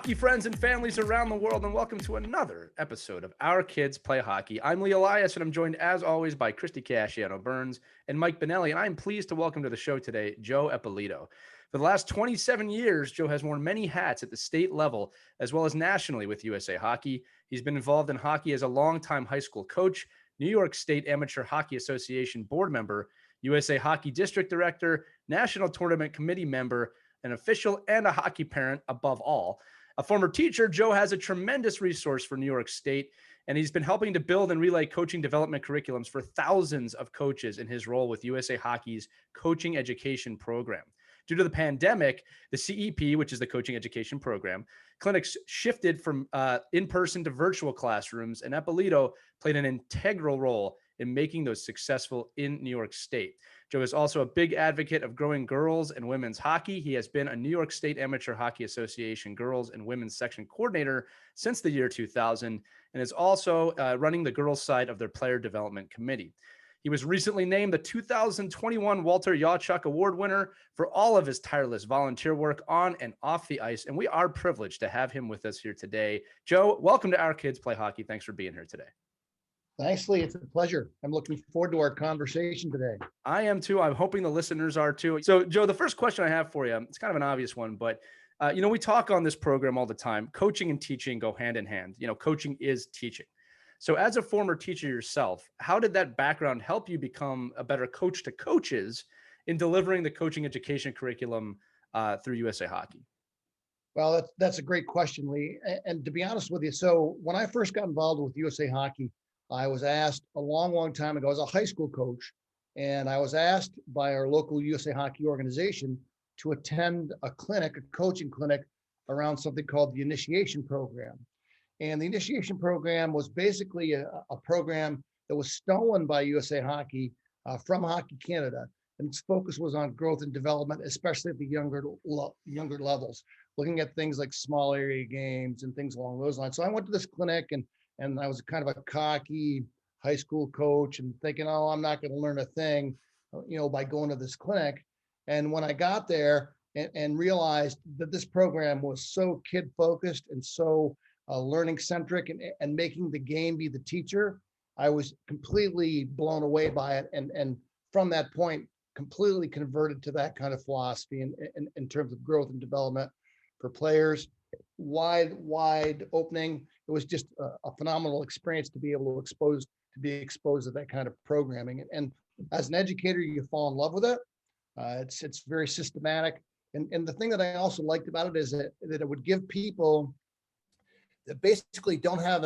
hockey friends and families around the world, and welcome to another episode of Our Kids Play Hockey. I'm Lee Elias, and I'm joined, as always, by Christy Casciano-Burns and Mike Benelli, and I'm pleased to welcome to the show today Joe Eppolito. For the last 27 years, Joe has worn many hats at the state level as well as nationally with USA Hockey. He's been involved in hockey as a longtime high school coach, New York State Amateur Hockey Association board member, USA Hockey District Director, National Tournament Committee member, an official, and a hockey parent above all. A former teacher, Joe has a tremendous resource for New York State, and he's been helping to build and relay coaching development curriculums for thousands of coaches in his role with USA Hockey's coaching education program. Due to the pandemic, the CEP, which is the coaching education program, clinics shifted from in-person to virtual classrooms, and Eppolito played an integral role in making those successful in New York State. Joe is also a big advocate of growing girls and women's hockey. He has been a New York State Amateur Hockey Association girls and women's section coordinator since the year 2000, and is also running the girls' side of their player development committee. He was recently named the 2021 Walter Yaciuk Award winner for all of his tireless volunteer work on and off the ice, and we are privileged to have him with us here today. Joe, welcome to Our Kids Play Hockey. Thanks for being here today. Thanks, Lee. It's a pleasure. I'm looking forward to our conversation today. I am too. I'm hoping the listeners are too. So, Joe, the first question I have for you, it's kind of an obvious one, but we talk on this program all the time. Coaching and teaching go hand in hand. Coaching is teaching. So as a former teacher yourself, how did that background help you become a better coach to coaches in delivering the coaching education curriculum through USA Hockey? Well, that's a great question, Lee. And to be honest with you, so when I first got involved with USA Hockey, I was asked a long time ago as a high school coach, and I was asked by our local USA Hockey organization to attend a coaching clinic around something called the initiation program. And the initiation program was basically a program that was stolen by USA Hockey from Hockey Canada. And its focus was on growth and development, especially at the younger levels, looking at things like small area games and things along those lines. So I went to this clinic and I was kind of a cocky high school coach and thinking, oh, I'm not going to learn a thing, by going to this clinic. And when I got there and realized that this program was so kid focused and so learning centric and making the game be the teacher, I was completely blown away by it. And from that point, completely converted to that kind of philosophy in terms of growth and development for players. Wide opening. It was just a phenomenal experience to be able to be exposed to that kind of programming. And as an educator, you fall in love with it. It's very systematic. And the thing that I also liked about it is that it would give people that basically don't have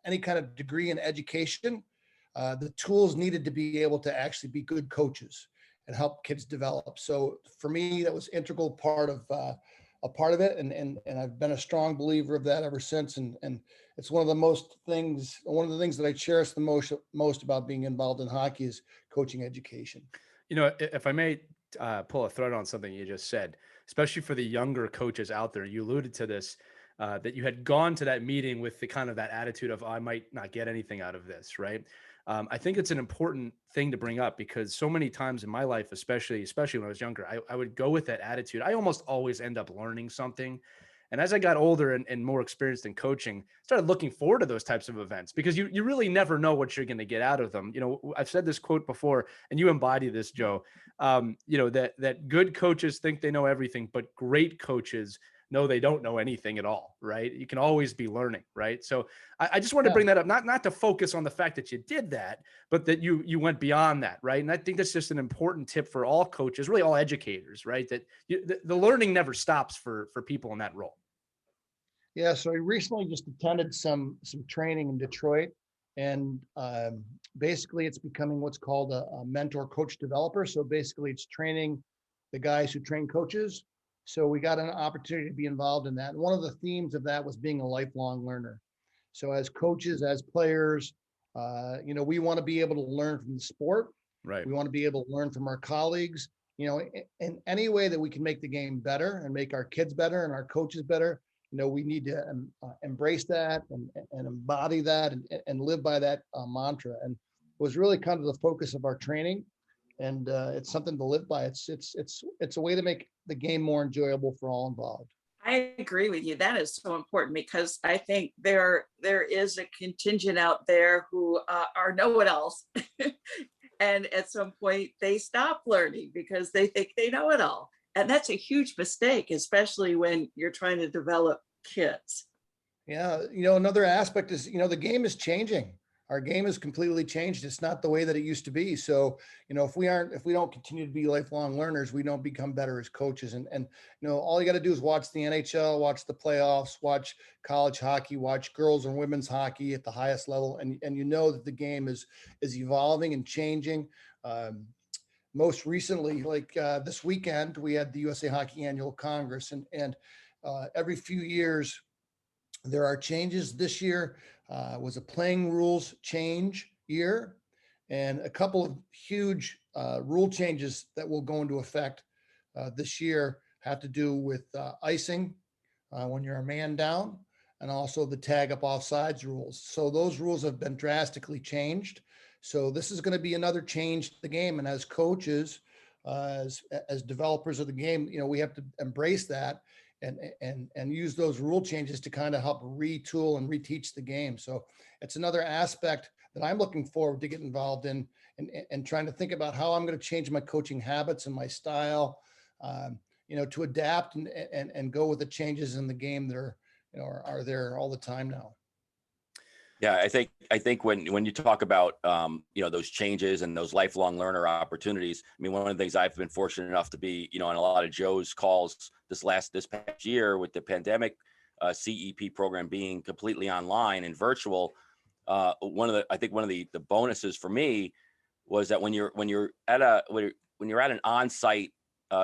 any kind of degree in education, the tools needed to be able to actually be good coaches and help kids develop. So for me, that was integral part of it, and I've been a strong believer of that ever since. And it's one of the things that I cherish the most about being involved in hockey is coaching education. If I may pull a thread on something you just said, especially for the younger coaches out there, you alluded to this. That you had gone to that meeting with the kind of that attitude of, I might not get anything out of this, right? I think it's an important thing to bring up because so many times in my life, especially when I was younger, I would go with that attitude. I almost always end up learning something. And as I got older and more experienced in coaching, I started looking forward to those types of events because you really never know what you're going to get out of them. I've said this quote before, and you embody this, Joe, that good coaches think they know everything, but great coaches no, they don't know anything at all, right? You can always be learning, right? So I just wanted to bring that up, not to focus on the fact that you did that, but that you went beyond that, right? And I think that's just an important tip for all coaches, really all educators, right? That the learning never stops for people in that role. Yeah, so I recently just attended some training in Detroit, and basically it's becoming what's called a mentor coach developer. So basically it's training the guys who train coaches. So we got an opportunity to be involved in that. And one of the themes of that was being a lifelong learner. So as coaches, as players, we want to be able to learn from the sport. Right. We want to be able to learn from our colleagues, in any way that we can make the game better and make our kids better and our coaches better. We need to embrace that and embody that and live by that mantra. And it was really kind of the focus of our training. And it's something to live by. It's a way to make the game more enjoyable for all involved. I agree with you. That is so important because I think there is a contingent out there who are know-it-alls, and at some point they stop learning because they think they know it all, and that's a huge mistake, especially when you're trying to develop kids. Yeah, another aspect is, the game is changing. Our game has completely changed. It's not the way that it used to be. So, if we don't continue to be lifelong learners, we don't become better as coaches. And all you got to do is watch the NHL, watch the playoffs, watch college hockey, watch girls and women's hockey at the highest level, and you know that the game is evolving and changing. Most recently, like this weekend, we had the USA Hockey Annual Congress, and every few years there are changes. This year was a playing rules change year, and a couple of huge rule changes that will go into effect this year have to do with icing when you're a man down, and also the tag up offsides rules. So those rules have been drastically changed. So this is going to be another change to the game. And as coaches, as developers of the game, we have to embrace that and use those rule changes to kind of help retool and reteach the game. So it's another aspect that I'm looking forward to get involved in, and trying to think about how I'm going to change my coaching habits and my style, to adapt and go with the changes in the game that are there all the time now. Yeah, I think when you talk about those changes and those lifelong learner opportunities, I mean, one of the things I've been fortunate enough to be on a lot of Joe's calls this past year with the pandemic CEP program being completely online and virtual. One of the bonuses for me was that when you're at an on-site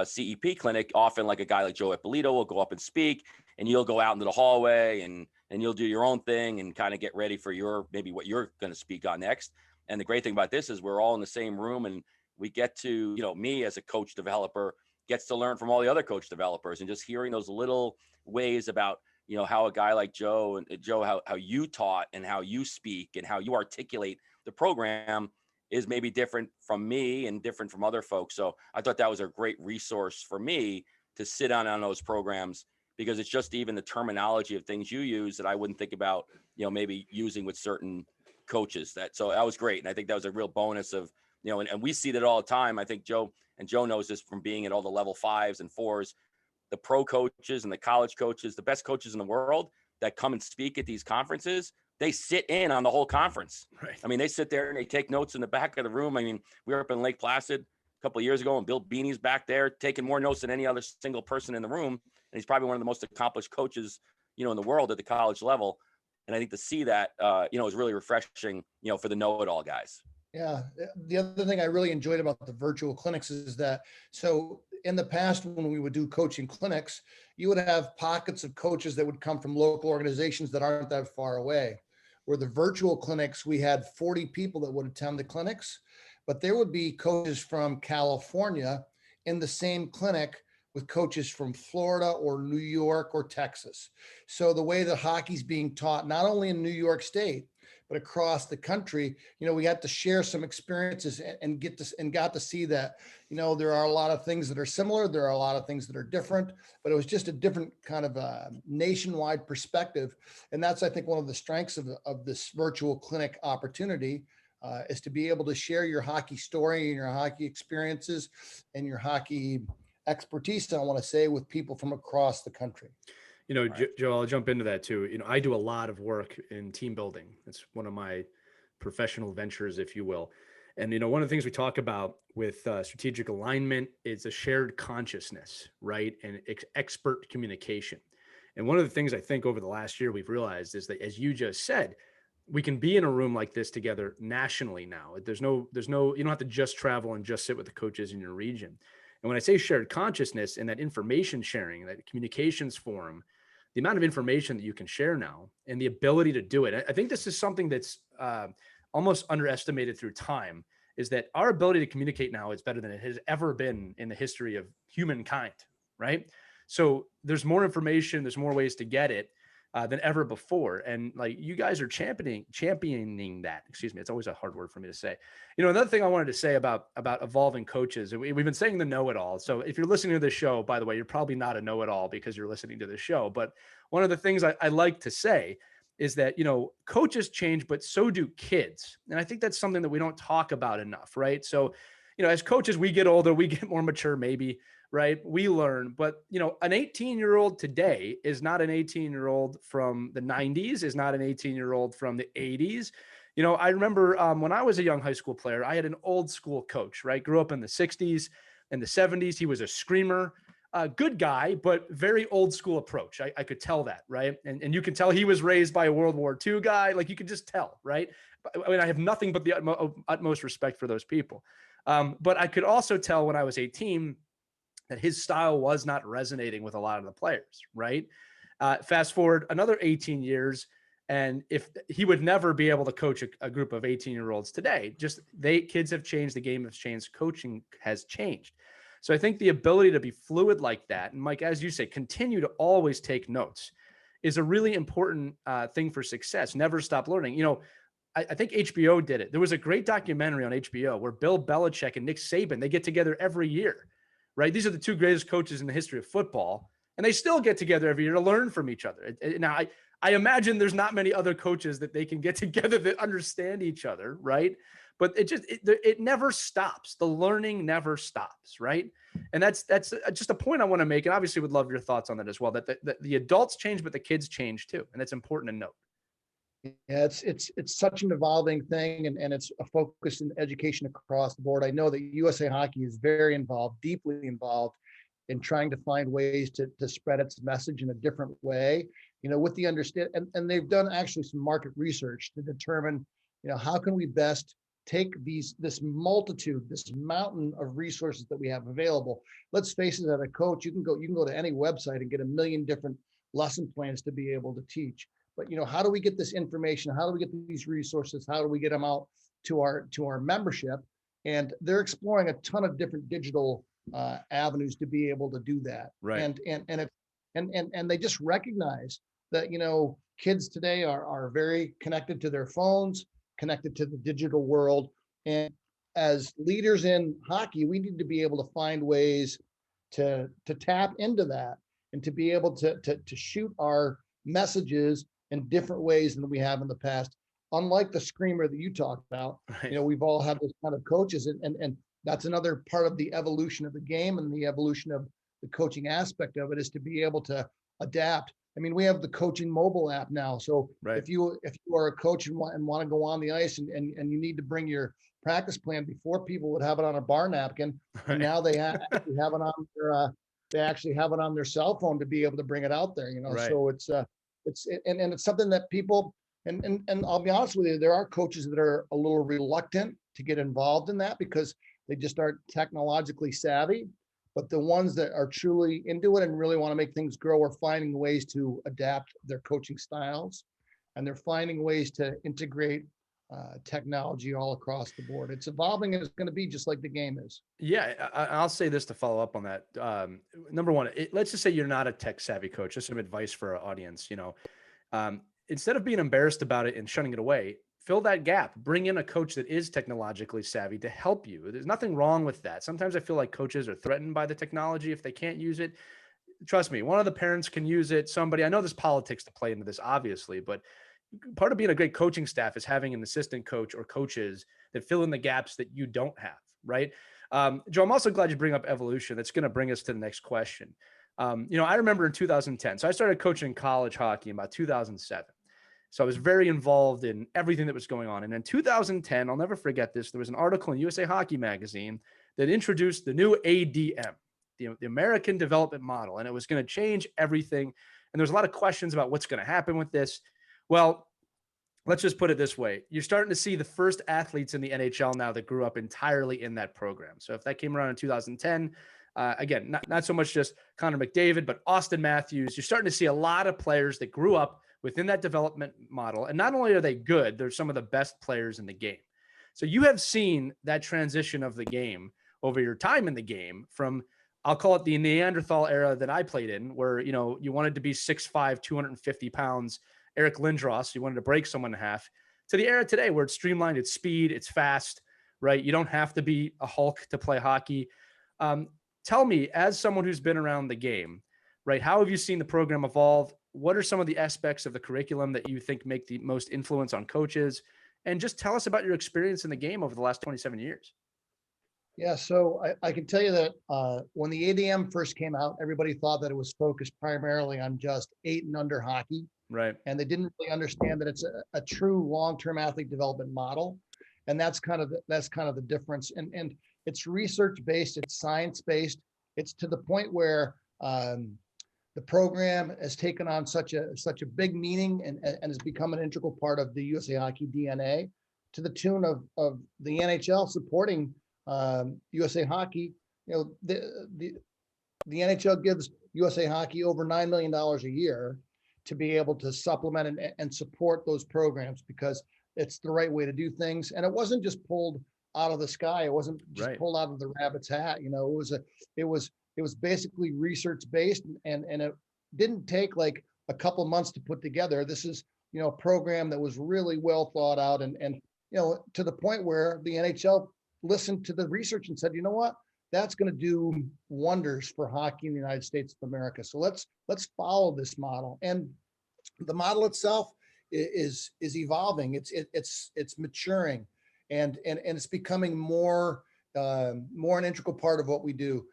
CEP clinic, often like a guy like Joe Eppolito will go up and speak, and you'll go out into the hallway and you'll do your own thing and kind of get ready for maybe what you're going to speak on next. And the great thing about this is we're all in the same room, and we get to, me as a coach developer gets to learn from all the other coach developers, and just hearing those little ways about, how a guy like Joe and how you taught and how you speak and how you articulate the program is maybe different from me and different from other folks. So I thought that was a great resource for me to sit on those programs, because it's just even the terminology of things you use that I wouldn't think about, maybe using with certain coaches. So that was great. And I think that was a real bonus of, and we see that all the time. I think Joe knows this from being at all the level 5s and 4s, the pro coaches and the college coaches, the best coaches in the world that come and speak at these conferences, they sit in on the whole conference. Right. I mean, they sit there and they take notes in the back of the room. I mean, we were up in Lake Placid a couple of years ago, and Bill Beanie's back there taking more notes than any other single person in the room. And he's probably one of the most accomplished coaches, in the world at the college level. And I think to see that, is really refreshing, for the know-it-all guys. Yeah. The other thing I really enjoyed about the virtual clinics is that, so in the past, when we would do coaching clinics, you would have pockets of coaches that would come from local organizations that aren't that far away. Where the virtual clinics, we had 40 people that would attend the clinics, but there would be coaches from California in the same clinic with coaches from Florida or New York or Texas. So the way that hockey's being taught, not only in New York State, but across the country, we got to share some experiences and got to see that, there are a lot of things that are similar. There are a lot of things that are different, but it was just a different kind of a nationwide perspective. And that's, I think, one of the strengths of this virtual clinic opportunity, is to be able to share your hockey story and your hockey experiences and your hockey expertise, I want to say, with people from across the country. Right. Joe, I'll jump into that too. I do a lot of work in team building. It's one of my professional ventures, if you will. And, one of the things we talk about with strategic alignment is a shared consciousness, right? And expert communication. And one of the things I think over the last year we've realized is that, as you just said, we can be in a room like this together nationally now. There's no, you don't have to just travel and just sit with the coaches in your region. And when I say shared consciousness and that information sharing, that communications forum, the amount of information that you can share now and the ability to do it, I think this is something that's almost underestimated through time, is that our ability to communicate now is better than it has ever been in the history of humankind, right? So there's more information, there's more ways to get it. than ever before. And like, you guys are championing that. Excuse me. It's always a hard word for me to say. Another thing I wanted to say about evolving coaches, and we've been saying the know-it-all. So if you're listening to this show, by the way, you're probably not a know-it-all because you're listening to this show. But one of the things I like to say is that, coaches change, but so do kids. And I think that's something that we don't talk about enough, right? So, as coaches, we get older, we get more mature, maybe, right? We learn, but an 18-year-old today is not an 18-year-old from the 90s, is not an 18-year-old from the 80s. I remember when I was a young high school player, I had an old school coach, right? Grew up in the 60s and the 70s. He was a screamer, good guy, but very old school approach. I could tell that, right? And you can tell he was raised by a World War II guy. Like, you could just tell, right? I mean, I have nothing but the utmost respect for those people. But I could also tell when I was 18 that his style was not resonating with a lot of the players, right? Fast forward another 18 years, and if he would never be able to coach a group of 18-year-olds today, kids have changed, the game has changed, coaching has changed. So I think the ability to be fluid like that, and Mike, as you say, continue to always take notes, is a really important thing for success. Never stop learning. I think HBO did it. There was a great documentary on HBO where Bill Belichick and Nick Saban, they get together every year, right? These are the two greatest coaches in the history of football, and they still get together every year to learn from each other. Now, I imagine there's not many other coaches that they can get together that understand each other, right? But it never stops. The learning never stops, right? And that's just a point I want to make, and obviously would love your thoughts on that as well, that the adults change, but the kids change too, and that's important to note. Yeah, it's such an evolving thing, and it's a focus in education across the board. I know that USA Hockey is very involved, deeply involved in trying to find ways to spread its message in a different way, with the understand, and they've done actually some market research to determine, how can we best take this multitude, this mountain of resources that we have available. Let's face it, as a coach, you can go to any website and get a million different lesson plans to be able to teach. But how do we get this information? How do we get these resources? How do we get them out to our membership? And they're exploring a ton of different digital avenues to be able to do that. Right. And they just recognize that kids today are very connected to their phones, connected to the digital world. And as leaders in hockey, we need to be able to find ways to tap into that and to be able to shoot our messages in different ways than we have in the past. Unlike the screamer that you talked about, right. We've all had those kind of coaches, and that's another part of the evolution of the game and the evolution of the coaching aspect of it, is to be able to adapt. I mean, we have the coaching mobile app now. So right. if you are a coach and want to go on the ice and you need to bring your practice plan, before people would have it on a bar napkin, right. Now they actually have it on their cell phone to be able to bring it out there. Right. So it's something that people, and I'll be honest with you, there are coaches that are a little reluctant to get involved in that because they just aren't technologically savvy. But the ones that are truly into it and really want to make things grow are finding ways to adapt their coaching styles, and they're finding ways to integrate technology all across the board. It's evolving, and it's going to be just like the game is. Yeah, I'll say this to follow up on that. Number one, let's just say you're not a tech savvy coach. Just some advice for our audience. Instead of being embarrassed about it and shunning it away, fill that gap. Bring in a coach that is technologically savvy to help you. There's nothing wrong with that. Sometimes I feel like coaches are threatened by the technology if they can't use it. Trust me, one of the parents can use it. I know there's politics to play into this, obviously, but part of being a great coaching staff is having an assistant coach or coaches that fill in the gaps that you don't have, right? Joe, I'm also glad you bring up evolution. That's going to bring us to the next question. I remember in 2010, so I started coaching college hockey in about 2007. So I was very involved in everything that was going on. And in 2010, I'll never forget this, there was an article in USA Hockey Magazine that introduced the new ADM, the American Development Model, and it was going to change everything. And there's a lot of questions about what's going to happen with this. Well, let's just put it this way. You're starting to see the first athletes in the NHL now that grew up entirely in that program. So if that came around in 2010, again, not so much just Connor McDavid, but Austin Matthews, you're starting to see a lot of players that grew up within that development model. And not only are they good, they're some of the best players in the game. So you have seen that transition of the game over your time in the game from I'll call it the Neanderthal era that I played in, where, you know, you wanted to be 6'5", 250 pounds, Eric Lindros, you wanted to break someone in half, to the era today where it's streamlined, it's speed, it's fast, right? You don't have to be a Hulk to play hockey. Um, Tell me, as someone who's been around the game, right, how have you seen the program evolve? What are some of the aspects of the curriculum that you think make the most influence on coaches? And just tell us about your experience in the game over the last 27 years. Yeah, so I can tell you that when the ADM first came out, everybody thought that it was focused primarily on just 8 and under hockey, Right. and they didn't really understand that it's a true long-term athlete development model, and that's kind of the difference. And it's research-based, it's science-based. It's to the point where the program has taken on such a big meaning and has become an integral part of the USA Hockey DNA, to the tune of the NHL supporting USA Hockey. You know, the NHL gives USA Hockey over $9 million a year to be able to supplement and support those programs, because it's the right way to do things. And it wasn't just pulled out of the sky. It wasn't just Right. pulled out of the rabbit's hat. You know, it was basically research based, and it didn't take like a couple months to put together. This is, you know, a program that was really well thought out, and you know, to the point where the NHL listened to the research and said, you know what, that's going to do wonders for hockey in the United States of America. So let's follow this model. And the model itself is evolving. It's maturing, and it's becoming more an integral part of what we do.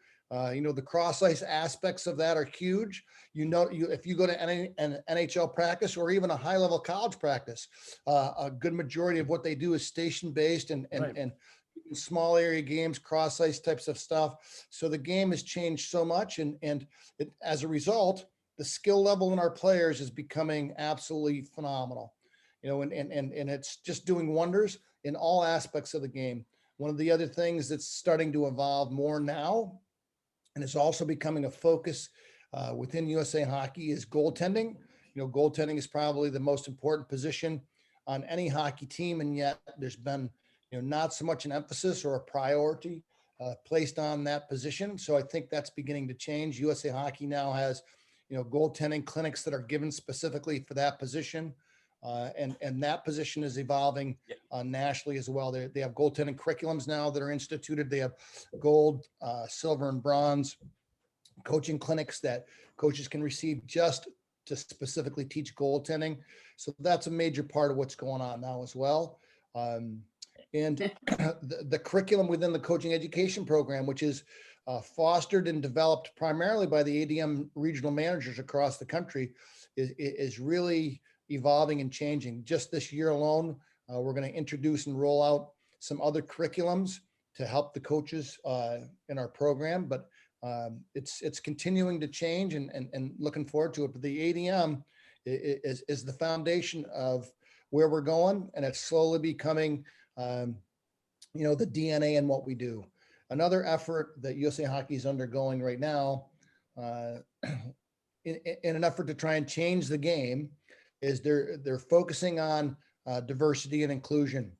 You know, the cross ice aspects of that are huge. You know, if you go to an NHL practice or even a high level college practice, a good majority of what they do is station based and Right. small area games, cross ice types of stuff. So the game has changed so much, and as a result, the skill level in our players is becoming absolutely phenomenal. You know, and it's just doing wonders in all aspects of the game. One of the other things that's starting to evolve more now, and it's also becoming a focus within USA Hockey, is goaltending. You know, goaltending is probably the most important position on any hockey team, and yet there's been, you know, not so much an emphasis or a priority placed on that position. So I think that's beginning to change. USA Hockey now has, you know, goaltending clinics that are given specifically for that position, and that position is evolving nationally as well. They have goaltending curriculums now that are instituted. They have gold, silver, and bronze coaching clinics that coaches can receive just to specifically teach goaltending. So that's a major part of what's going on now as well. And the curriculum within the coaching education program, which is fostered and developed primarily by the ADM regional managers across the country, is really evolving and changing. Just this year alone, we're going to introduce and roll out some other curriculums to help the coaches in our program, but it's continuing to change, and looking forward to it. But the ADM is the foundation of where we're going, and it's slowly becoming, you know, the DNA in what we do. Another effort that USA Hockey is undergoing right now, in an effort to try and change the game, is they're focusing on diversity and inclusion,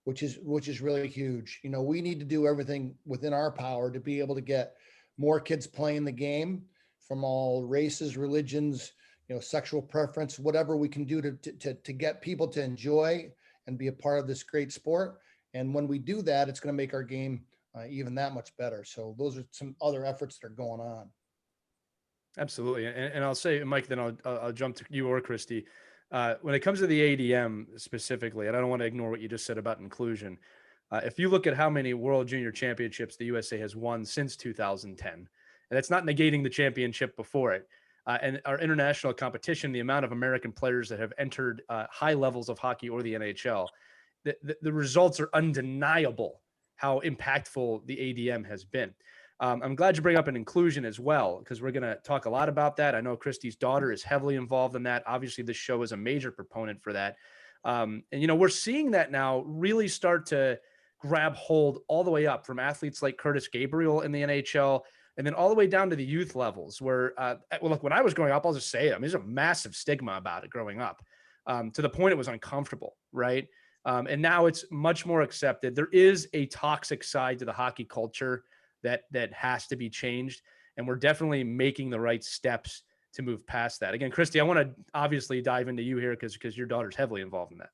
which is really huge. You know, we need to do everything within our power to be able to get more kids playing the game from all races, religions, you know, sexual preference, whatever we can do to get people to enjoy and be a part of this great sport. And when we do that, it's going to make our game even that much better. So those are some other efforts that are going on. Absolutely. And I'll say, Mike, then I'll jump to you or Christy. When it comes to the ADM specifically, and I don't want to ignore what you just said about inclusion. If you look at how many World Junior Championships the USA has won since 2010, and that's not negating the championship before it, and our international competition, the amount of American players that have entered high levels of hockey or the NHL, the results are undeniable how impactful the ADM has been. I'm glad you bring up an inclusion as well, because we're going to talk a lot about that. I know Christy's daughter is heavily involved in that. Obviously, this show is a major proponent for that. And, you know, we're seeing that now really start to grab hold all the way up from athletes like Curtis Gabriel in the NHL, and then all the way down to the youth levels where, well, look, when I was growing up, I'll just say it, I mean, there's a massive stigma about it growing up, to the point it was uncomfortable, right? And now it's much more accepted. There is a toxic side to the hockey culture that has to be changed. And we're definitely making the right steps to move past that. Again, Christy, I want to obviously dive into you here because your daughter's heavily involved in that.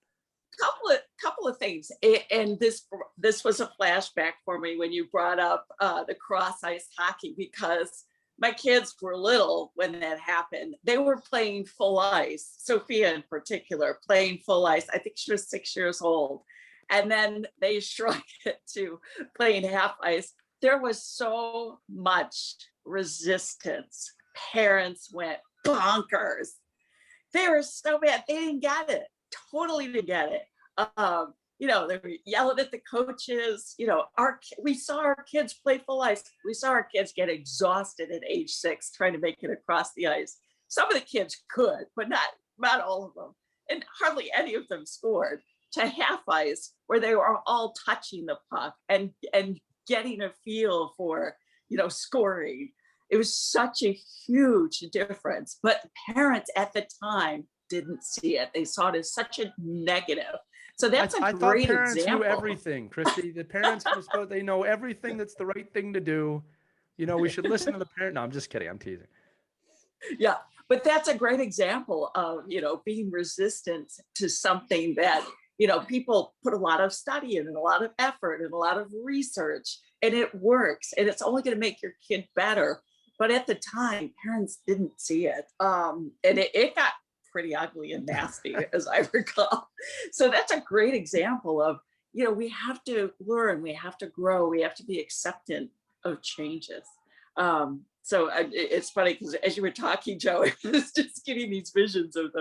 Couple of things, and this was a flashback for me when you brought up the cross ice hockey, because my kids were little when that happened. They were playing full ice. Sophia in particular playing full ice. I think she was 6 years old, and then they shrunk it to playing half ice. There was so much resistance. Parents went bonkers. They were so mad. They didn't get it. Totally didn't get it. They were yelling at the coaches. We saw our kids play full ice. We saw our kids get exhausted at age 6 trying to make it across the ice. Some of the kids could, but not all of them. And hardly any of them scored. To half ice, where they were all touching the puck and getting a feel for, scoring. It was such a huge difference. But parents at the time didn't see it. They saw it as such a negative. So that's I a great thought parents example. knew everything, Christy. The parents are supposed, they know everything that's the right thing to do. We should listen to the parent. No, I'm just kidding. I'm teasing. Yeah, but that's a great example of, being resistant to something that, people put a lot of study in and a lot of effort and a lot of research, and it works, and it's only going to make your kid better. But at the time, parents didn't see it. And it got pretty ugly and nasty, as I recall. So that's a great example of, we have to learn, we have to grow, we have to be acceptant of changes. So it's funny because as you were talking, Joe, I was just getting these visions of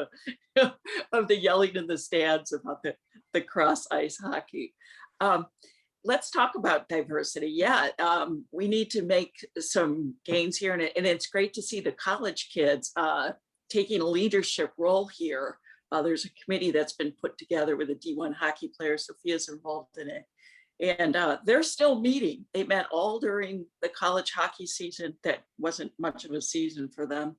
the yelling in the stands about the cross ice hockey. Let's talk about diversity. Yeah, we need to make some gains here, and it's great to see the college kids taking a leadership role here. There's a committee that's been put together with a D1 hockey player. Sophia's involved in it. And they're still meeting. They met all during the college hockey season. That wasn't much of a season for them.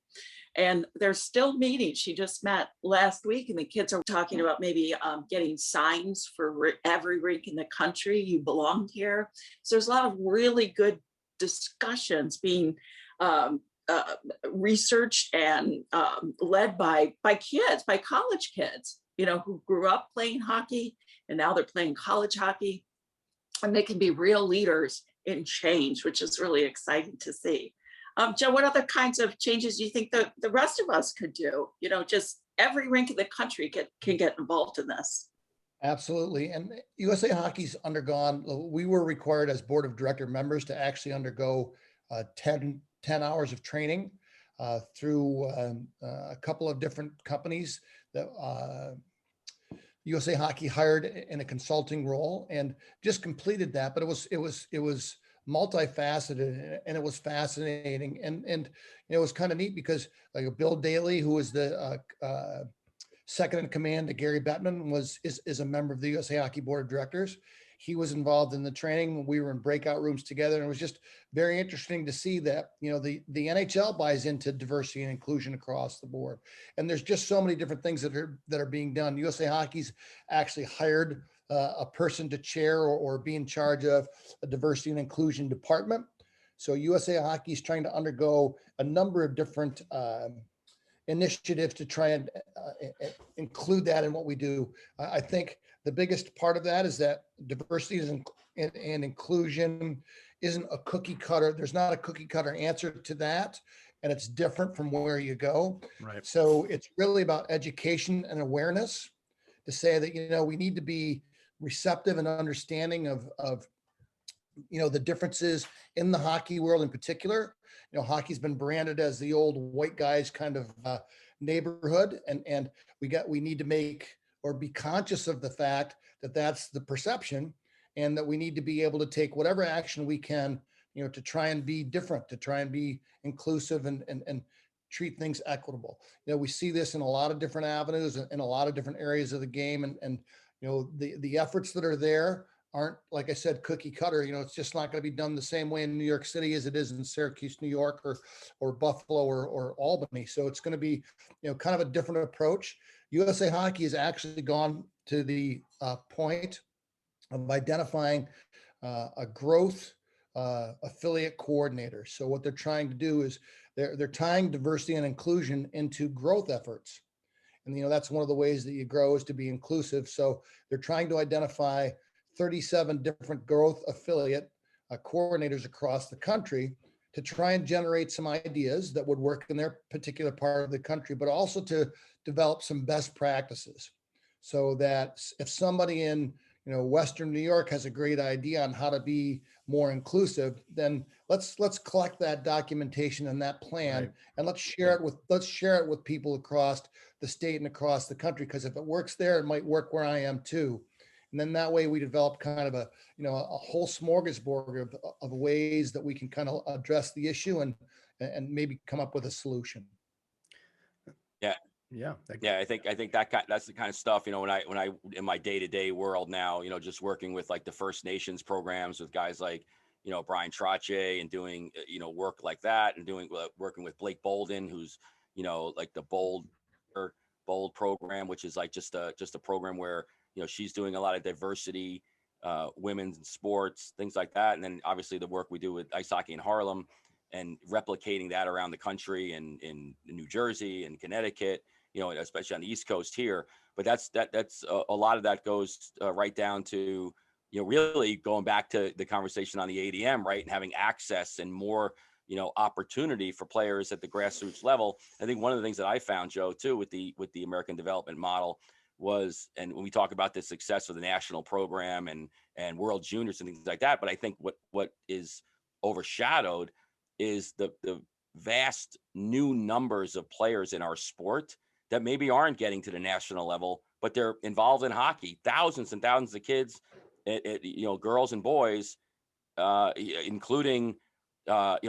And they're still meeting. She just met last week, and the kids are talking about maybe getting signs for every rink in the country. You belong here. So there's a lot of really good discussions being researched and led by kids, by college kids, who grew up playing hockey, and now they're playing college hockey. And they can be real leaders in change, which is really exciting to see. Joe, what other kinds of changes do you think the rest of us could do? Just every rink in the country can get involved in this. Absolutely. And USA Hockey's undergone, we were required as board of director members to actually undergo 10 hours of training through a couple of different companies that USA Hockey hired in a consulting role, and just completed that. But it was multifaceted, and it was fascinating, and it was kind of neat because like Bill Daly, who was the second in command to Gary Bettman, is a member of the USA Hockey Board of Directors. He was involved in the training. We were in breakout rooms together, and it was just very interesting to see that, the NHL buys into diversity and inclusion across the board. And there's just so many different things that are being done. USA Hockey's actually hired a person to chair or be in charge of a diversity and inclusion department. So USA Hockey is trying to undergo a number of different initiatives to try and include that in what we do. I think the biggest part of that is that diversity and inclusion isn't a cookie cutter. There's not a cookie cutter answer to that, and it's different from where you go. Right. So it's really about education and awareness to say that, we need to be receptive and understanding of the differences in the hockey world in particular. Hockey's been branded as the old white guys kind of neighborhood, and we need to make or be conscious of the fact that that's the perception, and that we need to be able to take whatever action we can, to try and be different, to try and be inclusive and treat things equitable. We see this in a lot of different avenues and in a lot of different areas of the game, and the efforts that are there aren't, like I said, cookie cutter. It's just not going to be done the same way in New York City as it is in Syracuse, New York, or Buffalo or Albany. So it's going to be, kind of a different approach. USA Hockey has actually gone to the point of identifying a growth affiliate coordinators. So what they're trying to do is they're tying diversity and inclusion into growth efforts. And, that's one of the ways that you grow is to be inclusive. So they're trying to identify 37 different growth affiliate coordinators across the country to try and generate some ideas that would work in their particular part of the country, but also to develop some best practices so that if somebody in Western New York has a great idea on how to be more inclusive, then let's collect that documentation and that plan, Right. and let's share it with people across the state and across the country. Because if it works there, it might work where I am too. And then that way we develop kind of a whole smorgasbord of ways that we can kind of address the issue and maybe come up with a solution. Yeah. Yeah. Yeah, I think that's the kind of stuff, when I in my day-to-day world now, just working with like the First Nations programs with guys like, Brian Trache and doing, work like that, and working with Blake Bolden, who's, like the Bold program, which is like just a program where, she's doing a lot of diversity, women's sports, things like that. And then obviously the work we do with ice hockey in Harlem and replicating that around the country and in New Jersey and Connecticut, especially on the East Coast here. But that's a lot of that goes right down to, really going back to the conversation on the ADM, right? And having access and more, opportunity for players at the grassroots level. I think one of the things that I found, Joe, too, with the American development model was, and when we talk about the success of the national program and World Juniors and things like that, but I think what is overshadowed is the vast new numbers of players in our sport that maybe aren't getting to the national level, but they're involved in hockey. Thousands and thousands of kids, girls and boys, including,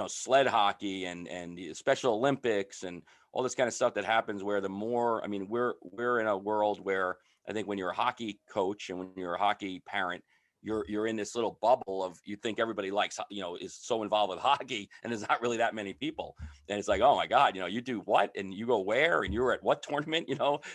sled hockey and the Special Olympics and all this kind of stuff that happens where we're in a world where I think when you're a hockey coach and when you're a hockey parent, you're in this little bubble of, you think everybody likes, is so involved with hockey, and there's not really that many people. And it's like, oh my God, you do what? And you go where? And you're at what tournament,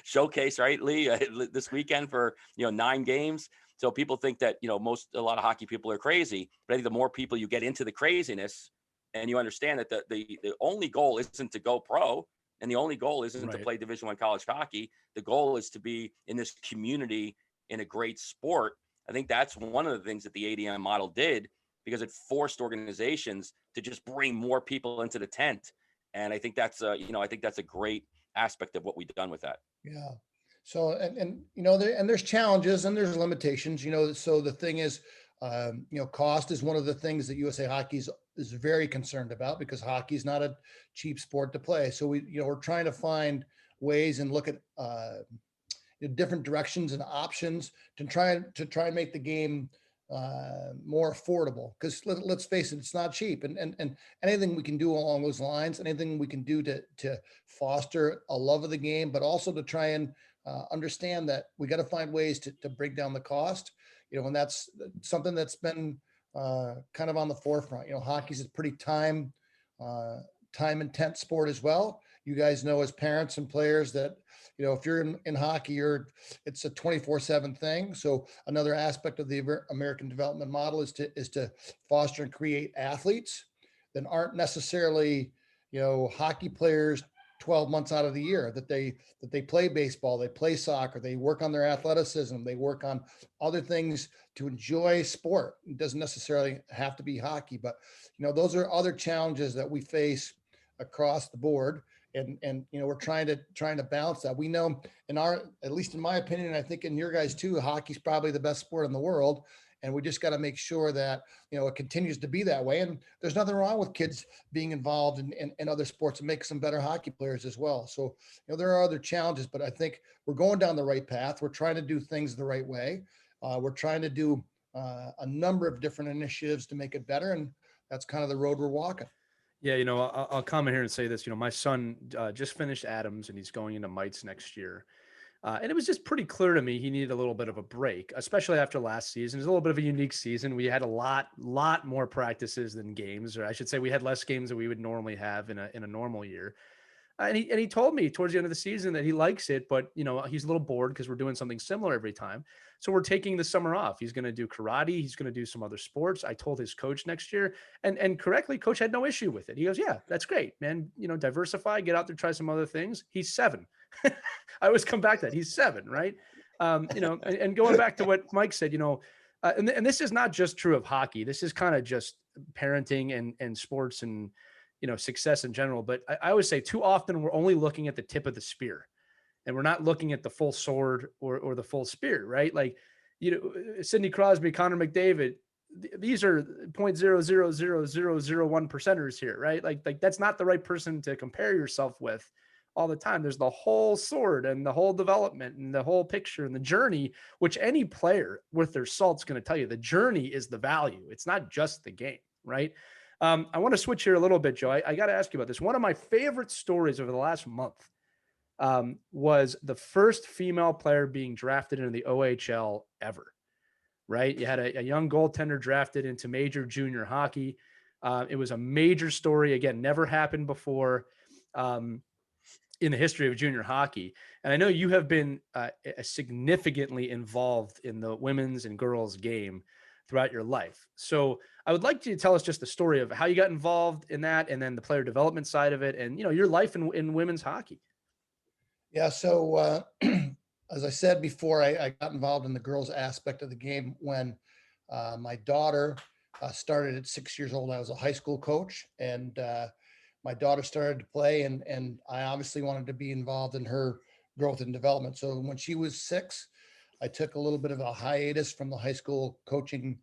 showcase, right, Lee, this weekend for, 9 games. So people think that, a lot of hockey people are crazy, but I think the more people you get into the craziness and you understand that the only goal isn't to go pro, and the only goal isn't to play Division I college hockey. The goal is to be in this community in a great sport. I think that's one of the things that the ADM model did, because it forced organizations to just bring more people into the tent. And I think that's a great aspect of what we've done with that. Yeah. So, and there's challenges and there's limitations, so the thing is, cost is one of the things that USA Hockey is very concerned about, because hockey is not a cheap sport to play. So we're trying to find ways and look at, different directions and options to try and make the game more affordable, because let's face it, it's not cheap, and anything we can do along those lines, anything we can do to foster a love of the game, but also to try and understand that we got to find ways to bring down the cost, and that's something that's been kind of on the forefront. Hockey's a pretty time intense sport as well. You guys know as parents and players that, if you're in hockey, it's a 24/7 thing. So another aspect of the American development model is to foster and create athletes that aren't necessarily, hockey players 12 months out of the year, that they play baseball, they play soccer, they work on their athleticism, they work on other things to enjoy sport. It doesn't necessarily have to be hockey, but those are other challenges that we face across the board. And we're trying to balance that. We know at least in my opinion, and I think in your guys too, hockey's probably the best sport in the world. And we just got to make sure that, it continues to be that way. And there's nothing wrong with kids being involved in other sports and make some better hockey players as well. So, there are other challenges, but I think we're going down the right path. We're trying to do things the right way. We're trying to do a number of different initiatives to make it better. And that's kind of the road we're walking. Yeah, I'll comment here and say this. My son just finished Adams and he's going into Mites next year. And it was just pretty clear to me he needed a little bit of a break, especially after last season. It was a little bit of a unique season. We had a lot more practices than games, or I should say we had less games than we would normally have in a normal year. And he told me towards the end of the season that he likes it, but he's a little bored because we're doing something similar every time. So we're taking the summer off. He's going to do karate. He's going to do some other sports. I told his coach next year, and correctly, coach had no issue with it. He goes, yeah, that's great, man. Diversify, get out there, try some other things. He's 7. I always come back to that. He's 7, right? And going back to what Mike said, and this is not just true of hockey. This is kind of just parenting and sports and, success in general. But I always say too often we're only looking at the tip of the spear and we're not looking at the full sword or the full spear, right? Like, Sidney Crosby, Connor McDavid, these are 0.00001 percenters here, right? Like that's not the right person to compare yourself with all the time. There's the whole sword and the whole development and the whole picture and the journey, which any player with their salt's going to tell you the journey is the value. It's not just the game, right? I want to switch here a little bit, Joe. I got to ask you about this. One of my favorite stories over the last month was the first female player being drafted into the OHL ever, right? You had a young goaltender drafted into major junior hockey. It was a major story. Again, never happened before in the history of junior hockey. And I know you have been significantly involved in the women's and girls game throughout your life. So I would like you to tell us just the story of how you got involved in that and then the player development side of it and, your life in women's hockey. Yeah. So, as I said before, I got involved in the girls aspect of the game when my daughter started at 6 years old. I was a high school coach and my daughter started to play and I obviously wanted to be involved in her growth and development. So when she was 6, I took a little bit of a hiatus from the high school coaching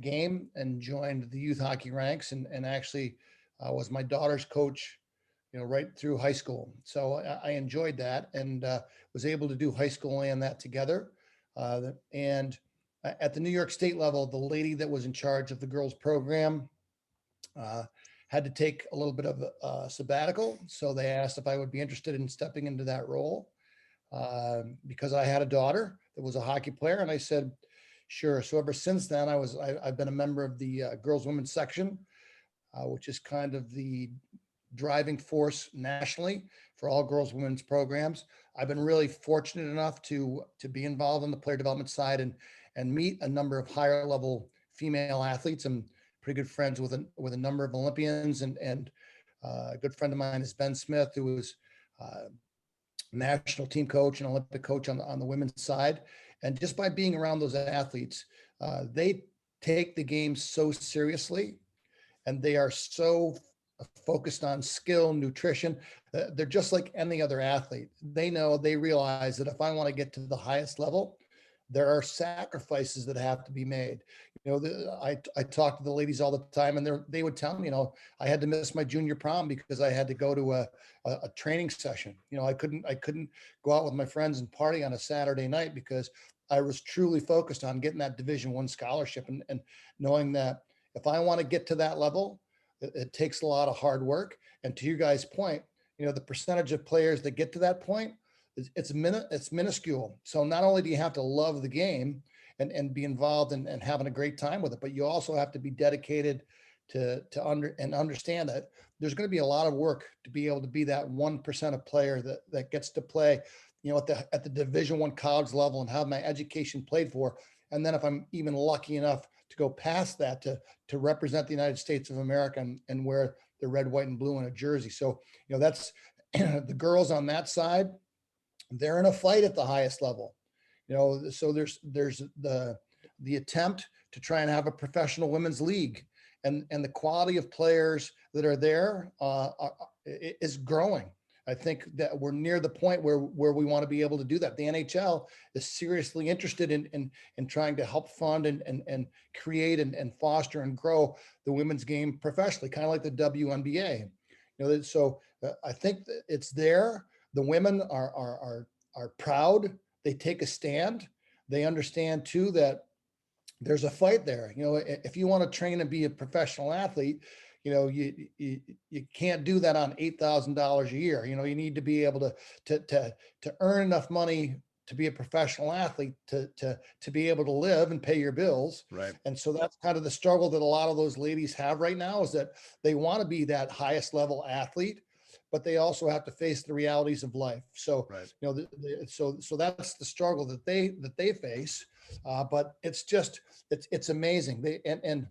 game and joined the youth hockey ranks and actually was my daughter's coach, right through high school. So I enjoyed that and was able to do high school and that together. And at the New York State level, the lady that was in charge of the girls program had to take a little bit of a sabbatical. So they asked if I would be interested in stepping into that role because I had a daughter that was a hockey player. And I said, sure. So ever since then, I've been a member of the girls women's section, which is kind of the driving force nationally for all girls women's programs. I've been really fortunate enough to be involved in the player development side and meet a number of higher level female athletes. I'm pretty good friends with a number of Olympians and a good friend of mine is Ben Smith, who was national team coach and Olympic coach on the women's side. And just by being around those athletes, they take the game so seriously and they are so focused on skill, nutrition. They're just like any other athlete. They realize that if I want to get to the highest level, there are sacrifices that have to be made. I talk to the ladies all the time and they would tell me, I had to miss my junior prom because I had to go to a training session. I couldn't go out with my friends and party on a Saturday night because I was truly focused on getting that Division I scholarship and knowing that if I want to get to that level, it takes a lot of hard work. And to you guys' point, the percentage of players that get to that point, it's minuscule. So not only do you have to love the game and be involved and having a great time with it, but you also have to be dedicated to understand that there's going to be a lot of work to be able to be that 1% of player that gets to play, at the Division I college level and have my education paid for. And then if I'm even lucky enough to go past that to represent the United States of America and wear the red, white, and blue in a jersey. So, that's the girls on that side, they're in a fight at the highest level. So there's the attempt to try and have a professional women's league and the quality of players that are there is growing. I think that we're near the point where we want to be able to do that. The NHL is seriously interested in trying to help fund and create and foster and grow the women's game professionally, kind of like the WNBA. So I think that it's there. The women are proud. They take a stand. They understand too that there's a fight there. If you want to train and be a professional athlete, you can't do that on $8,000 a year. You need to be able to earn enough money to be a professional athlete to be able to live and pay your bills. Right. And so that's kind of the struggle that a lot of those ladies have right now is that they want to be that highest level athlete, but they also have to face the realities of life. So, Right. you know, so that's the struggle that they face. But it's just, it's amazing. And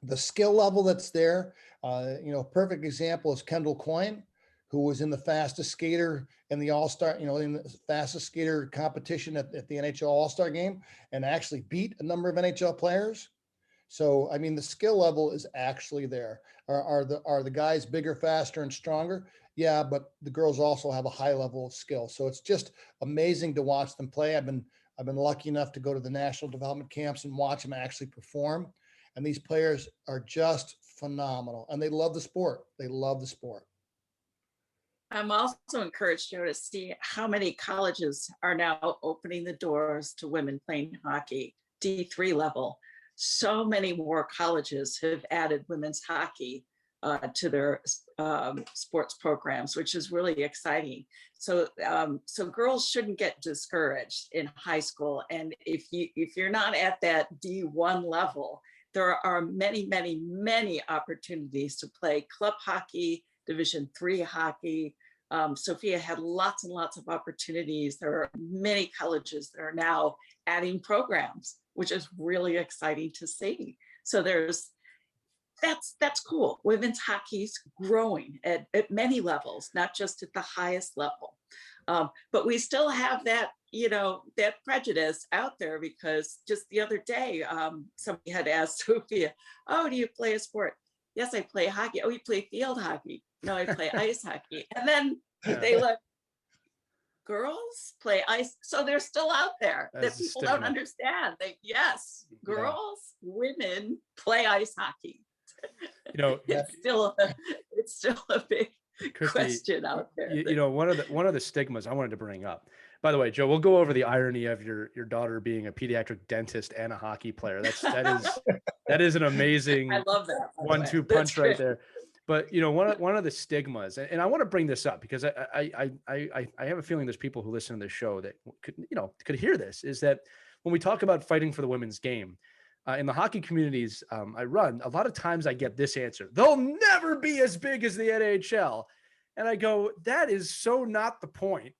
the skill level that's there, you know, perfect example is Kendall Coyne, who was in the fastest skater in the All-Star, you know, in the fastest skater competition at the NHL All-Star game, and actually beat a number of NHL players. So, I mean, the skill level is actually there. Are the guys bigger, faster, and stronger? Yeah, but the girls also have a high level of skill. So it's just amazing to watch them play. I've been lucky enough to go to the national development camps and watch them actually perform. And these players are just phenomenal, and they love the sport. They love the sport. I'm also encouraged, Joe, to see how many colleges are now opening the doors to women playing hockey, D3 level. So many more colleges have added women's hockey to their sports programs, which is really exciting. So, so girls shouldn't get discouraged in high school. And if you're not at that D1 level, there are many, many, many opportunities to play club hockey, Division III hockey. Sophia had lots and lots of opportunities. There are many colleges that are now adding programs, which is really exciting to see. So that's cool. Women's hockey's growing at many levels, not just at the highest level. But we still have that, you know, that prejudice out there, because just the other day, somebody had asked Sophia, "Oh, do you play a sport?" "Yes, I play hockey." "Oh, you play field hockey?" "No, I play ice hockey." And then they look, girls play ice. So they're still out there that people don't understand. Yes, girls, women play ice hockey. You know, it's still a big Christy, question out there. You know, one of the stigmas I wanted to bring up. By the way, Joe, we'll go over the irony of your daughter being a pediatric dentist and a hockey player. That is an amazing I love that 1-2 punch right there. But you know, one of the stigmas, and I want to bring this up because I have a feeling there's people who listen to this show that could hear this, is that when we talk about fighting for the women's game, in the hockey communities I run, a lot of times I get this answer: "They'll never be as big as the NHL." And I go, that is so not the point.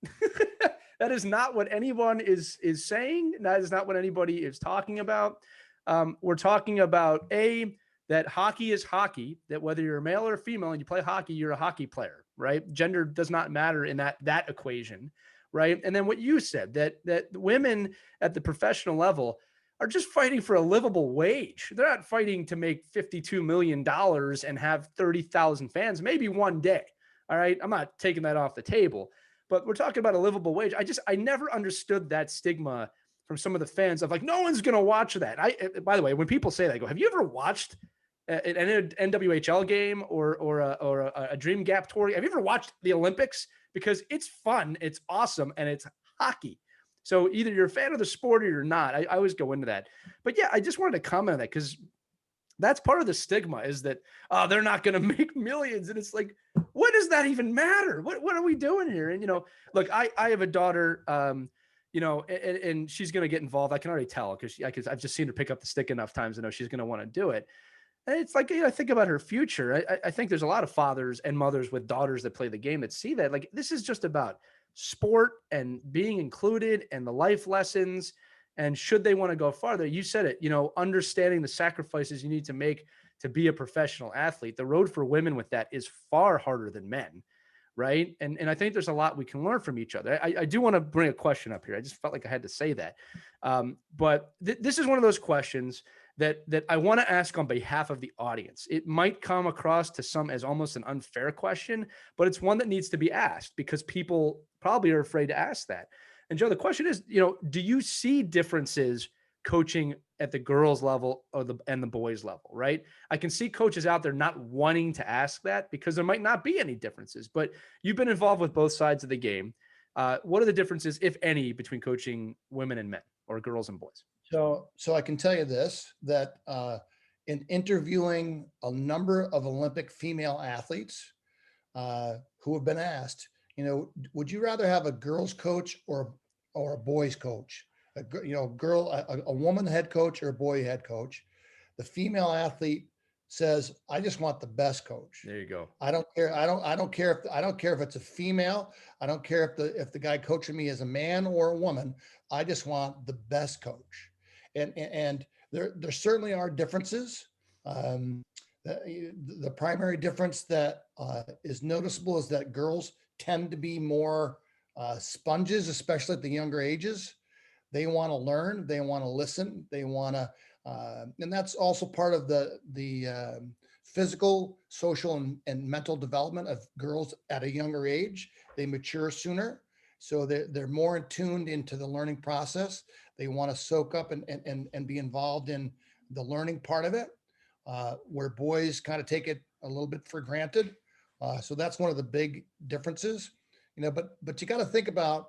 That is not what anyone is saying. That is not what anybody is talking about. We're talking about that hockey is hockey, that whether you're a male or female and you play hockey, you're a hockey player, right? Gender does not matter in that equation, right? And then what you said, that women at the professional level are just fighting for a livable wage. They're not fighting to make $52 million and have 30,000 fans, maybe one day. All right. I'm not taking that off the table, but we're talking about a livable wage. I never understood that stigma from some of the fans of like, no one's going to watch that. By the way, when people say that, I go, have you ever watched an NWHL game or a Dream Gap tour? Have you ever watched the Olympics? Because it's fun, it's awesome, and it's hockey. So either you're a fan of the sport or you're not. I always go into that. But yeah, I just wanted to comment on that because that's part of the stigma, is that they're not going to make millions. And it's like, what does that even matter? What are we doing here? And, you know, look, I have a daughter, you know, and she's going to get involved. I can already tell because I've just seen her pick up the stick enough times to know she's going to want to do it. And it's like, you know, I think about her future. I think there's a lot of fathers and mothers with daughters that play the game that see that, like, this is just about sport and being included and the life lessons. And should they want to go farther, you said it, you know, understanding the sacrifices you need to make to be a professional athlete. The road for women with that is far harder than men. Right. And I think there's a lot we can learn from each other. I do want to bring a question up here. I just felt like I had to say that. But this is one of those questions that I want to ask on behalf of the audience. It might come across to some as almost an unfair question, but it's one that needs to be asked because people probably are afraid to ask that. And Joe, the question is, you know, do you see differences coaching at the girls level and the boys level, right? I can see coaches out there not wanting to ask that because there might not be any differences, but you've been involved with both sides of the game. What are the differences, if any, between coaching women and men or girls and boys? So I can tell you this, that in interviewing a number of Olympic female athletes who have been asked, you know, would you rather have a girls coach or a boys coach? A woman head coach or a boy head coach? The female athlete says, I just want the best coach. There you go. I don't care. I don't care if it's a female. I don't care if the guy coaching me is a man or a woman. I just want the best coach. And there certainly are differences. The primary difference that is noticeable is that girls tend to be more sponges, especially at the younger ages. They want to learn, they want to listen, they want to, and that's also part of the physical, social, and mental development of girls at a younger age. They mature sooner, so they're more tuned into the learning process. They want to soak up and be involved in the learning part of it, where boys kind of take it a little bit for granted. So that's one of the big differences, but you got to think about,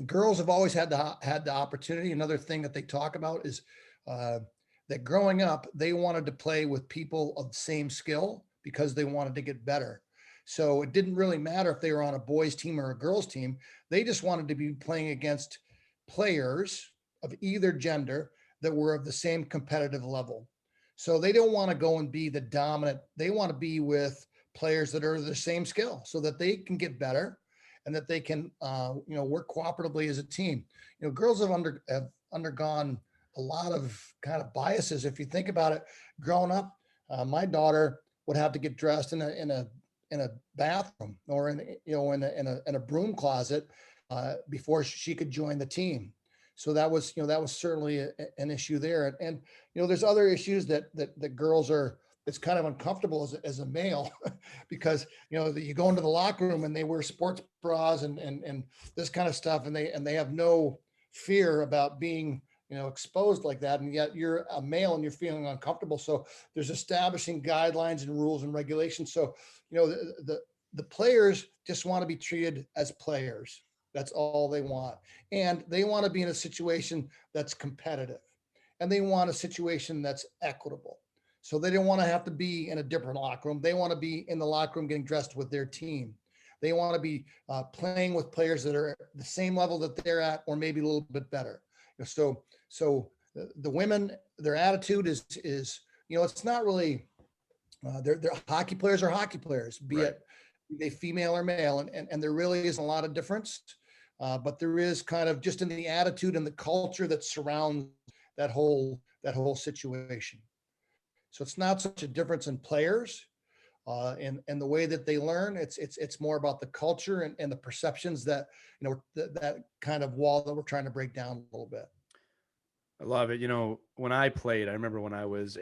girls have always had the opportunity. Another thing that they talk about is that growing up, they wanted to play with people of the same skill because they wanted to get better. So it didn't really matter if they were on a boys team or a girls team. They just wanted to be playing against players of either gender that were of the same competitive level. So they don't want to go and be the dominant. They want to be with players that are the same skill so that they can get better and that they can, work cooperatively as a team. Girls have undergone a lot of kind of biases. If you think about it, growing up, my daughter would have to get dressed in a bathroom or in a broom closet before she could join the team. So that was certainly an issue there. And there's other issues that girls are. It's kind of uncomfortable as a male because you go into the locker room and they wear sports bras and this kind of stuff, and they have no fear about being exposed like that, and yet you're a male and you're feeling uncomfortable. So there's establishing guidelines and rules and regulations. So the players just want to be treated as players. That's all they want, and they want to be in a situation that's competitive, and they want a situation that's equitable. So they don't want to have to be in a different locker room. They want to be in the locker room getting dressed with their team. They want to be playing with players that are the same level that they're at, or maybe a little bit better. So the women, their attitude is it's not really, they're hockey players are hockey players, be it they female or male. And there really isn't a lot of difference, but there is kind of just in the attitude and the culture that surrounds that whole situation. So it's not such a difference in players and the way that they learn. It's more about the culture and the perceptions that, that kind of wall that we're trying to break down a little bit. I love it. When I played, I remember when I was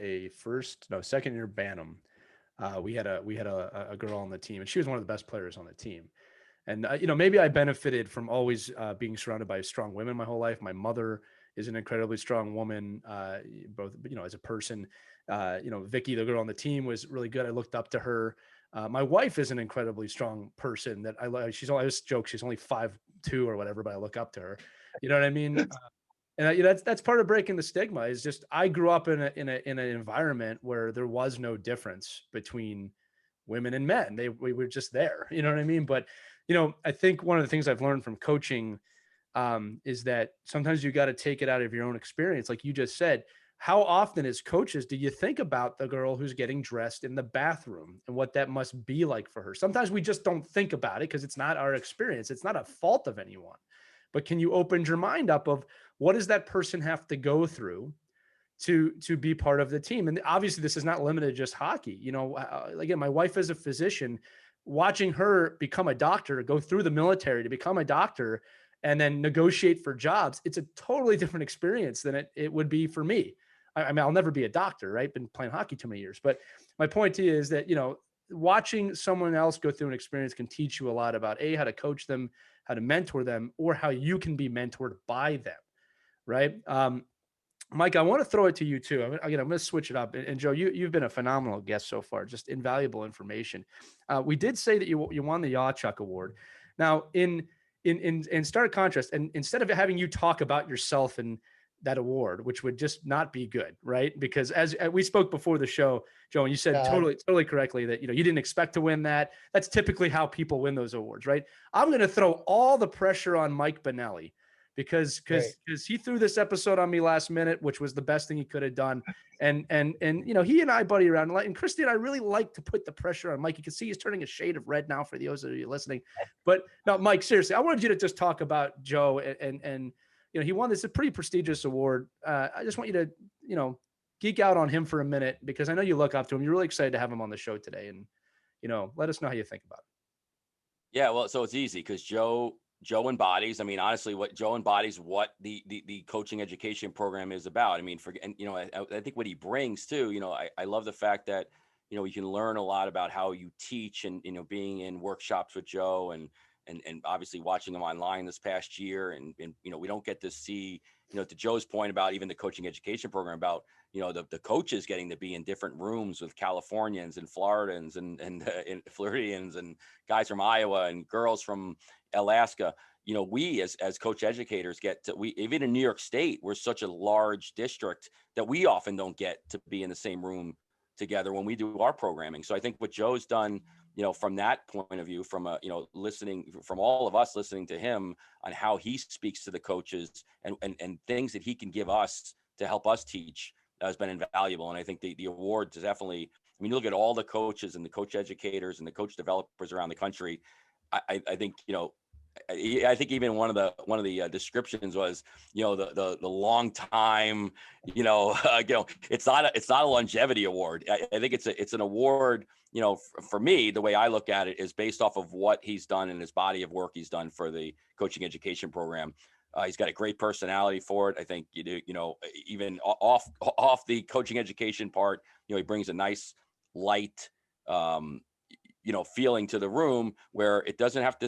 second year Bantam, we had a girl on the team, and she was one of the best players on the team. And, maybe I benefited from always being surrounded by strong women my whole life. My mother is an incredibly strong woman, both, as a person. Vicky, the girl on the team, was really good. I looked up to her. My wife is an incredibly strong person that I love. I always joke she's only 5'2" or whatever, but I look up to her. You know what I mean? And that's part of breaking the stigma. Is just I grew up in an environment where there was no difference between women and men. We were just there. You know what I mean? But I think one of the things I've learned from coaching is that sometimes you got to take it out of your own experience. Like you just said, how often as coaches do you think about the girl who's getting dressed in the bathroom and what that must be like for her? Sometimes we just don't think about it because it's not our experience. It's not a fault of anyone. But can you open your mind up of what does that person have to go through to be part of the team? And obviously this is not limited to just hockey. Again, my wife is a physician. Watching her become a doctor, go through the military to become a doctor, and then negotiate for jobs, it's a totally different experience than it would be for me. I mean, I'll never be a doctor, right? Been playing hockey too many years. But my point to you is that, watching someone else go through an experience can teach you a lot about how to coach them, how to mentor them, or how you can be mentored by them, right? Mike, I want to throw it to you too. I'm going to switch it up. And Joe, you've been a phenomenal guest so far, just invaluable information. We did say that you won the Yaciuk Award. Now, in stark contrast, and instead of having you talk about yourself and that award, which would just not be good, right? Because as we spoke before the show, Joe, and you said totally correctly that, you didn't expect to win that. That's typically how people win those awards, right? I'm going to throw all the pressure on Mike Benelli because Great. he threw this episode on me last minute, which was the best thing he could have done. And he and I buddy around, and Christy and I really like to put the pressure on Mike. You can see he's turning a shade of red now for those of you listening. But no, Mike, seriously, I wanted you to just talk about Joe and he won this a pretty prestigious award. I just want you to geek out on him for a minute, because I know you look up to him. You're really excited to have him on the show today, and let us know how you think about it. Yeah, well, so it's easy because Joe embodies. I mean, honestly, what Joe embodies, what the coaching education program is about. I mean, I think what he brings too. I love the fact that you can learn a lot about how you teach, and being in workshops with Joe, and obviously watching him online this past year, and we don't get to see, to Joe's point about even the coaching education program, about the coaches getting to be in different rooms with Californians and Floridans and Floridians and guys from Iowa and girls from Alaska. We as coach educators even in New York State, we're such a large district that we often don't get to be in the same room together when we do our programming. So I think what Joe's done, from that point of view, from listening, from all of us listening to him on how he speaks to the coaches and things that he can give us to help us teach, has been invaluable. And I think the award is definitely, you look at all the coaches and the coach educators and the coach developers around the country. I think, I think even one of the descriptions was, the long time, it's not a longevity award. I think it's an award, for me, the way I look at it is based off of what he's done in his body of work he's done for the coaching education program. He's got a great personality for it. I think, even off the coaching education part, he brings a nice light, feeling to the room, where this doesn't have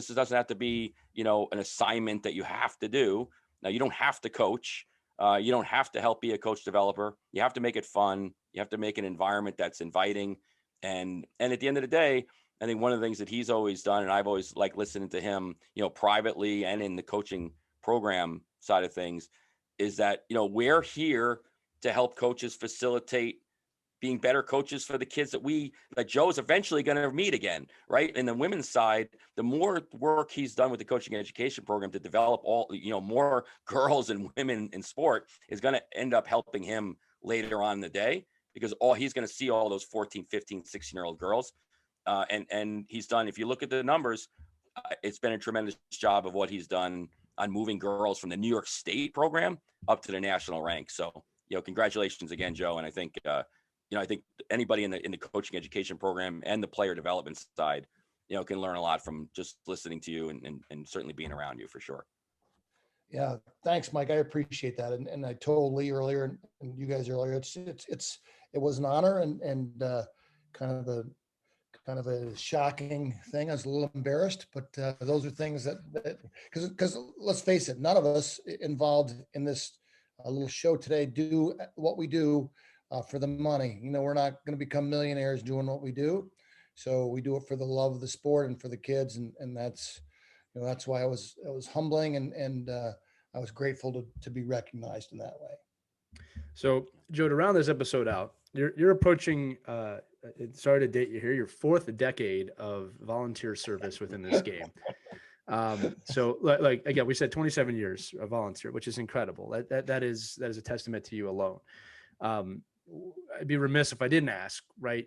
to be, an assignment that you have to do. Now, you don't have to coach. You don't have to help be a coach developer. You have to make it fun. You have to make an environment that's inviting. And at the end of the day, I think one of the things that he's always done, and I've always liked listening to him, privately and in the coaching program side of things, is that, we're here to help coaches facilitate being better coaches for the kids that Joe's eventually going to meet again, right? And the women's side, the more work he's done with the coaching education program to develop more girls and women in sport, is going to end up helping him later on in the day, because he's going to see all those 14, 15, 16-year-old girls. And he's done, if you look at the numbers, it's been a tremendous job of what he's done on moving girls from the New York State program up to the national rank. So, congratulations again, Joe. And I think, I think anybody in the coaching education program and the player development side, can learn a lot from just listening to you and certainly being around you, for sure. Yeah. Thanks, Mike. I appreciate that. And I told Lee earlier and you guys earlier, it was an honor and kind of a shocking thing. I was a little embarrassed, but those are things that because let's face it, none of us involved in this little show today do what we do for the money. We're not going to become millionaires doing what we do. So we do it for the love of the sport and for the kids. And that's, that's why it was humbling and I was grateful to be recognized in that way. So Joe, to round this episode out, you're approaching, sorry to date you here, your fourth decade of volunteer service within this game. So like, again, we said 27 years of volunteer, which is incredible. That is a testament to you alone. I'd be remiss if I didn't ask, right?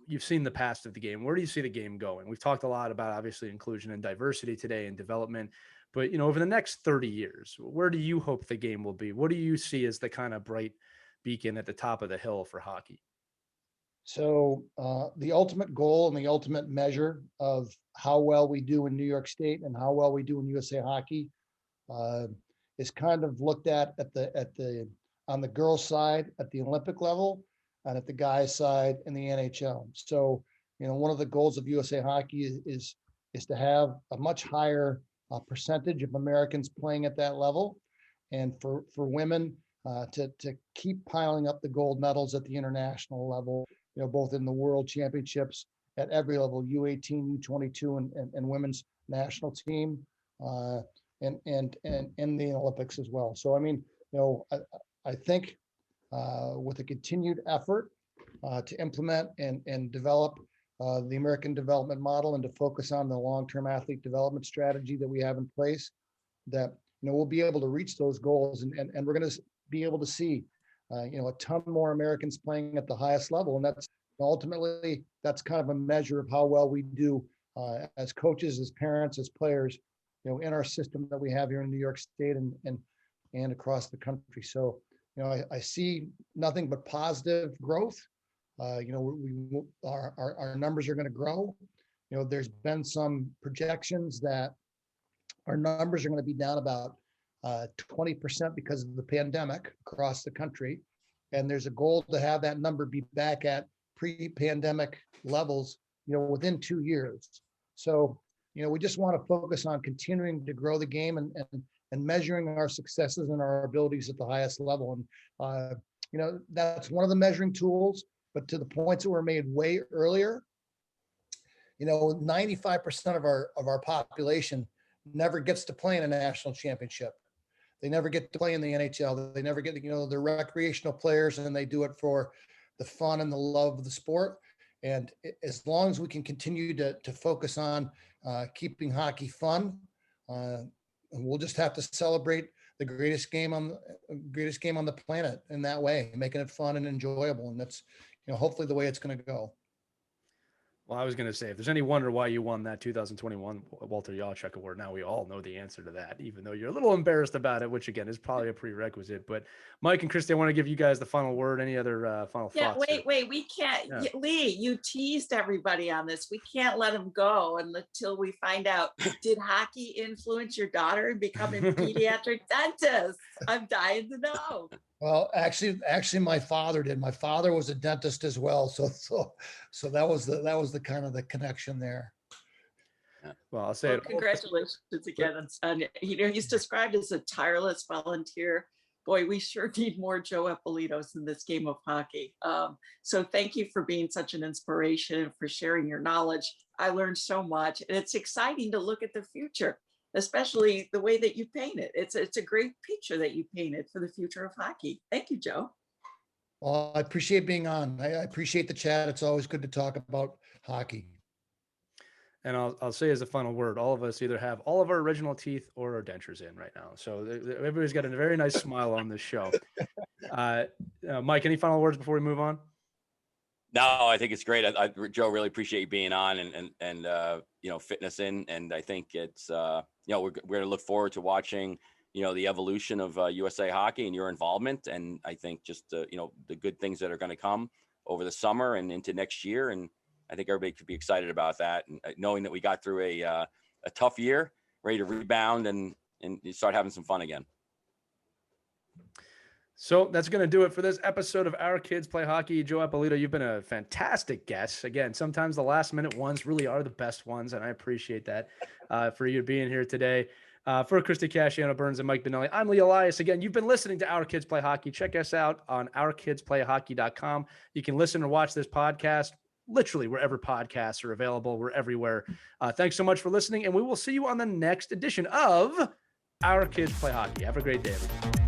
You've seen the past of the game. Where do you see the game going? We've talked a lot about, obviously, inclusion and diversity today and development, but, over the next 30 years, where do you hope the game will be? What do you see as the kind of bright beacon at the top of the hill for hockey? So the ultimate goal and the ultimate measure of how well we do in New York State and how well we do in USA Hockey is kind of looked at on the girls' side at the Olympic level and at the guys' side in the NHL. So, one of the goals of USA Hockey is to have a much higher percentage of Americans playing at that level, and for women to keep piling up the gold medals at the international level, both in the world championships at every level, U18, U22, and women's national team, and in the Olympics as well. So, I mean, I think with a continued effort to implement and develop the American development model and to focus on the long-term athlete development strategy that we have in place, that we'll be able to reach those goals, and we're going to be able to see, a ton more Americans playing at the highest level. And that's ultimately, that's kind of a measure of how well we do as coaches, as parents, as players, in our system that we have here in New York State and across the country. So, I see nothing but positive growth. Our numbers are going to grow. There's been some projections that our numbers are going to be down about 20% because of the pandemic across the country. And there's a goal to have that number be back at pre-pandemic levels, within 2 years. So, we just want to focus on continuing to grow the game and measuring our successes and our abilities at the highest level. And, that's one of the measuring tools, but to the points that were made way earlier, 95% of our population never gets to play in a national championship. They never get to play in the NHL. They never get to, they're recreational players, and they do it for the fun and the love of the sport. And as long as we can continue to focus on keeping hockey fun, we'll just have to celebrate the greatest game on the planet in that way, making it fun and enjoyable. And that's, hopefully the way it's going to go. Well, I was going to say, if there's any wonder why you won that 2021 Walter Yaciuk Award, now we all know the answer to that, even though you're a little embarrassed about it, which again is probably a prerequisite. But Mike and Christy, I want to give you guys the final word. Any other final thoughts? Wait, we can't. Yeah. Lee, you teased everybody on this. We can't let them go until we find out, did hockey influence your daughter in becoming a pediatric dentist? I'm dying to know. Well, actually, my father did. My father was a dentist as well, so that was the kind of the connection there. Well, I'll say congratulations again on son. He's described as a tireless volunteer. Boy, we sure need more Joe Eppolitos in this game of hockey. So thank you for being such an inspiration and for sharing your knowledge. I learned so much, and it's exciting to look at the future, especially the way that you paint it. It's a great picture that you painted for the future of hockey. Thank you, Joe. Well, I appreciate being on. I appreciate the chat. It's always good to talk about hockey. And I'll say as a final word, all of us either have all of our original teeth or our dentures in right now. So everybody's got a very nice smile on this show. Mike, any final words before we move on? No, I think it's great. Joe, really appreciate you being on and fitting us in. And I think it's, we're going to look forward to watching, the evolution of USA Hockey and your involvement. And I think just, the good things that are going to come over the summer and into next year. And I think everybody could be excited about that. And knowing that we got through a tough year, ready to rebound and start having some fun again. So that's going to do it for this episode of Our Kids Play Hockey. Joe Eppolito, you've been a fantastic guest. Again, sometimes the last minute ones really are the best ones, and I appreciate that for you being here today. For Christy Casciano Burns and Mike Benelli, I'm Lee Elias. Again, you've been listening to Our Kids Play Hockey. Check us out on ourkidsplayhockey.com. You can listen or watch this podcast literally wherever podcasts are available. We're everywhere. Thanks so much for listening, and we will see you on the next edition of Our Kids Play Hockey. Have a great day, everybody.